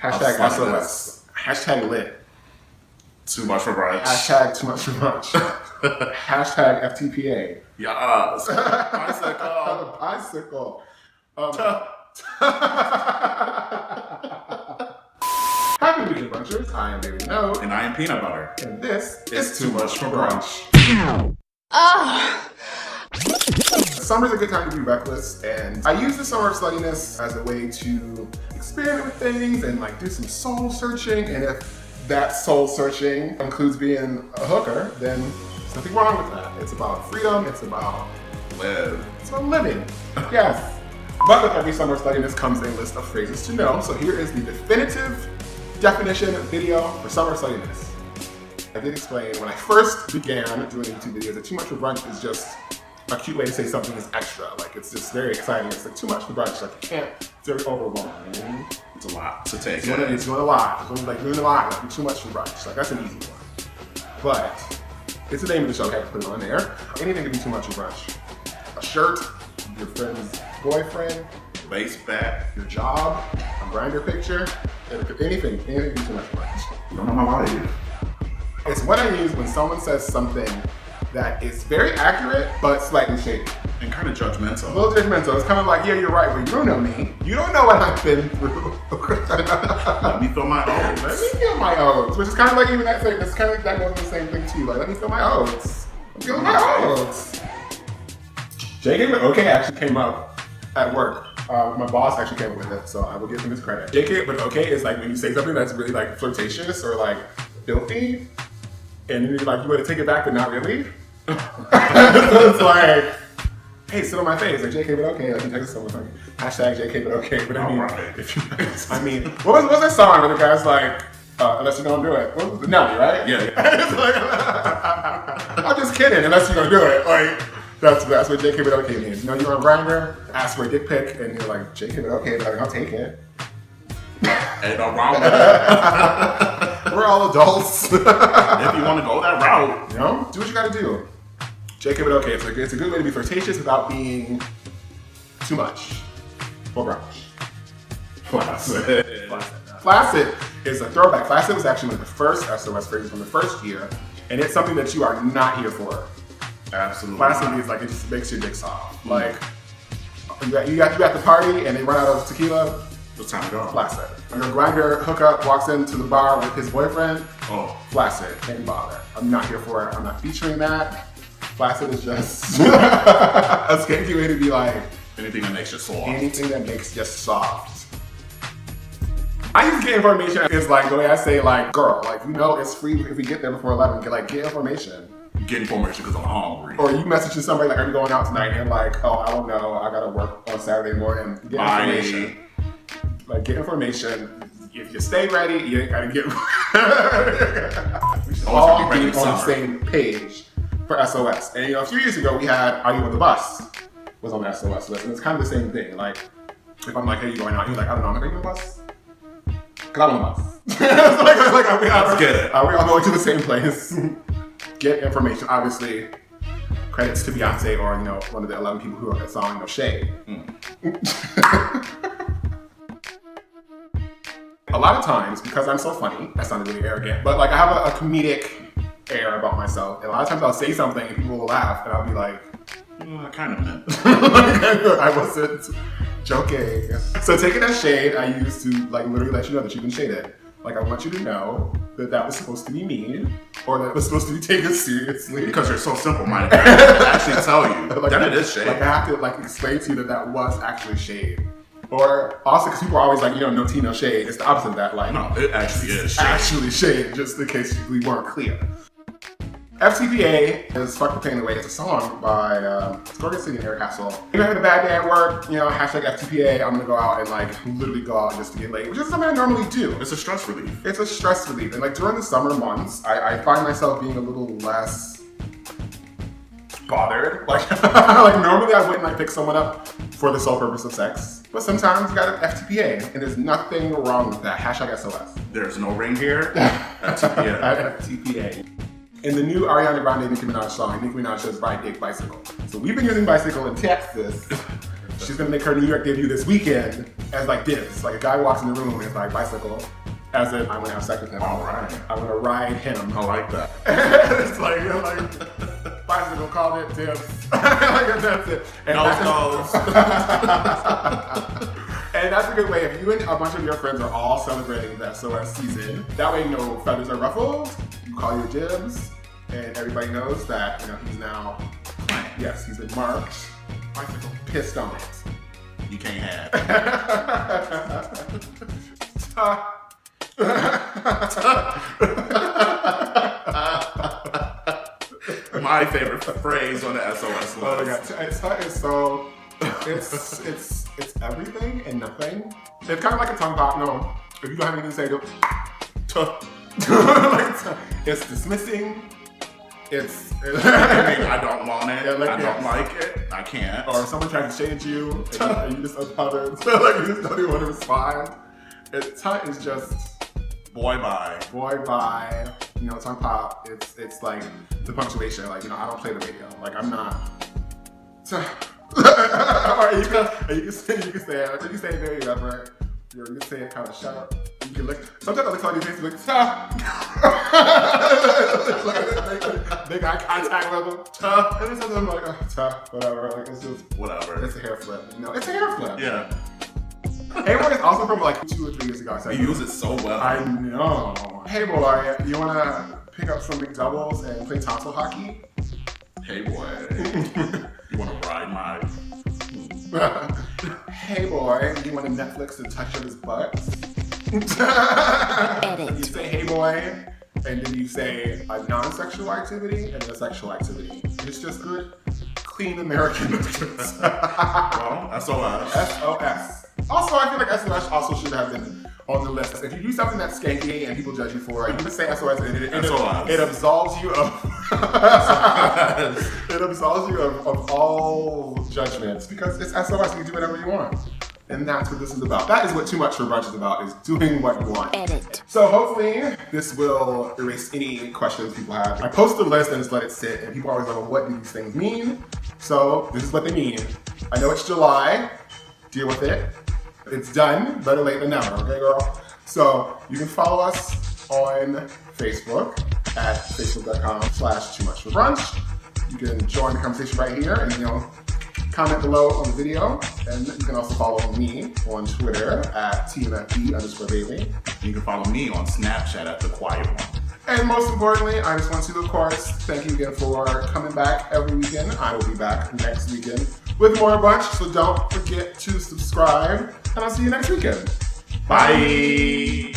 Hashtag SOS. Hashtag lit. Too much for brunch. Hashtag too much for brunch. Hashtag FTPA. Yes. Bicycle. Bicycle. Happy weekend, brunchers. I am Baby No. And I am Peanut Butter. And this is Too Much for Brunch. Summer's a good time to be reckless, and I use the summer of sluttiness as a way to experiment with things and like do some soul searching. And if that soul searching includes being a hooker, then there's nothing wrong with that. It's about freedom. It's about It's about living. Yes. But with every summer of sluttiness comes a list of phrases to know. So here is the definitive definition video for summer of sluttiness. I did explain when I first began doing YouTube videos that too much for brunch is just a cute way to say something is extra. Like, it's just very exciting. It's like too much for brunch. Like, you can't, it's very overwhelming. It's a lot to take. It's doing a lot. It's like doing a lot. Like, too much for brunch. Like, that's an easy one. But it's the name of the show. I have to put it on there. Anything can be too much for brunch. A shirt, your friend's boyfriend, lace back, your job, a Grindr picture, anything can be too much for brunch. You don't know my body. It's what I use when someone says something that is very accurate, but slightly shady. And kind of judgmental. A little judgmental. It's kind of like, yeah, you're right, but you don't know me. You don't know what I've been through. Let me feel my oats. Let me feel my oats. Which is kind of like even that thing. It's kind of like that goes the same thing too. Like, let me feel my oats. I'm feeling my oats. JK but okay actually came up at work. My boss actually came up with it, so I will give him his credit. JK but okay is like when you say something that's really like flirtatious or like filthy, and then you're like, you want to take it back, but not really. So it's like, hey, sit on my face, like JK but okay. Like, you text someone like hashtag JK but okay. But I mean, if you, I mean, what was that song where the guy's like, unless you're gonna do it? What was the Nelly, right? Yeah. It's like, I'm just kidding. Unless you're gonna do it, like. That's what JK but okay means. You know, you're on Grindr, ask for a dick pic, and you're like, JK but okay, but I'll take it. Ain't no wrong with that. We're all adults. If you want to go that route, you know, do what you gotta do. JK but okay, it's a good way to be flirtatious without being too much for brunch. Flaccid is a throwback. Flaccid was actually one of the first SOS phrases from the first year, and it's something that you are not here for. Absolutely. Flaccid means like it just makes your dick soft. Like you got the party and they run out of tequila. It's time to go. Flaccid. When your Grindr hookup walks into the bar with his boyfriend. Oh, flaccid. Can't bother. I'm not here for it. I'm not featuring that. Flaccid is just a skanky way to be like anything that makes you soft. Anything that makes you soft. I use get information is like the way I say like girl. Like you know it's free if we get there before 11. Get information. Get information because I'm hungry. Or you message to somebody like, are you going out tonight? And like, oh, I don't know. I gotta work on Saturday morning. Get information. Like, get information. If you stay ready, you ain't gotta get. We should all be on the same page for SOS. And you know, a few years ago, we had Are You on the Bus? Was on the SOS list. And it's kind of the same thing. Like, if I'm like, hey, you going out? You're like, I don't know. I'm like, are you on the bus? Because I'm on the bus. Let's get it. Are we all going to the same place? Get information. Obviously, credits to Beyonce or you know one of the 11 people who wrote that song, No Shade. A lot of times, because I'm so funny, that sounded really arrogant, but like I have a comedic air about myself, and a lot of times I'll say something and people will laugh, and I'll be like, I kind of meant. I wasn't joking. So taking that shade, I used to like literally let you know that you've been shaded. Like, I want you to know that that was supposed to be mean, or that it was supposed to be taken seriously. Because you're so simple-minded. I actually tell you like, that it is shade. Like, I have to like explain to you that that was actually shade. Or also, because people are always like, you know, no tea, no shade. It's the opposite of that. Like, no, it actually is shade. Actually shade, just in case we weren't clear. FTPA is Fuck the Pain Away. It's a song by Gorgon City and Eric Hassel. If you're having a bad day at work, you know, hashtag FTPA, I'm gonna go out and like literally go out just to get laid, which is something I normally do. It's a stress relief. It's a stress relief. And like during the summer months, I find myself being a little less bothered. Like, like normally I wouldn't like pick someone up for the sole purpose of sex. But sometimes you got an FTPA, and there's nothing wrong with that. Hashtag SOS. There's no ring here. FTPA. FTPA. In the new Ariana Grande Nicki Minaj song, Nicki Minaj says ride dick bicycle. So we've been using bicycle in Texas She's gonna make her New York debut this weekend as like dibs. Like a guy walks in the room and like bicycle, as if I'm gonna have sex with him. All right. I'm gonna ride him. I like that. It's like bicycle, called it dibs. Like that's it. And Nose. And that's a good way, if you and a bunch of your friends are all celebrating the SOS season, that way no feathers are ruffled, you call your dibs, and everybody knows that, he's now, yes, he's been marked, bicycle, pissed on it. You can't have it. My favorite phrase on the SOS list. Oh my god, it's so, it's everything and nothing. It's kind of like a tongue pop. No, if you don't have anything to say, go. It's dismissing. I don't want it. I don't like it. I can't. Or if someone tries to shade you and you just unbothered, like you just don't even want to respond. Tongue is just boy bye. Tongue pop. It's like the punctuation. Like I don't play the radio. Like I'm not. Or you can say it very reverent. You can say it kind of sharp. You can look. Sometimes I look on your face and like, big eye contact with them. And it's I'm like, whatever. Like it's just whatever. It's a hair flip. It's a hair flip. Yeah. Hey boy is also from like 2 or 3 years ago. So You use it so well. I know. Hey boy, you wanna pick up some McDoubles and play tonsil hockey? Hey boy, you wanna ride my... Hey boy, you want to Netflix and touch his butt? Edit. You say hey boy, and then you say a non-sexual activity and a sexual activity. It's just good, clean American. Well, SOS. SOS. Also, I feel like SOS also should have been on the list. If you do something that's skanky and people judge you for it, you can say SOS and it absolves you of it absolves you of all judgments because it's SOS. You can do whatever you want. And that's what this is about. That is what Too Much for Brunch is about, is doing what you want. Edit. So hopefully this will erase any questions people have. I post the list and just let it sit, and people always go, what do these things mean? So this is what they mean. I know it's July. Deal with it. It's done. Better late than never, okay, girl? So you can follow us on Facebook at facebook.com/toomuchforbrunch. You can join the conversation right here and, comment below on the video. And you can also follow me on Twitter at TMFB_Bailey. You can follow me on Snapchat at The Quiet One. And most importantly, I just want to, of course, thank you again for coming back every weekend. I will be back next weekend with more Brunch, so don't forget to subscribe, and I'll see you next weekend. Bye.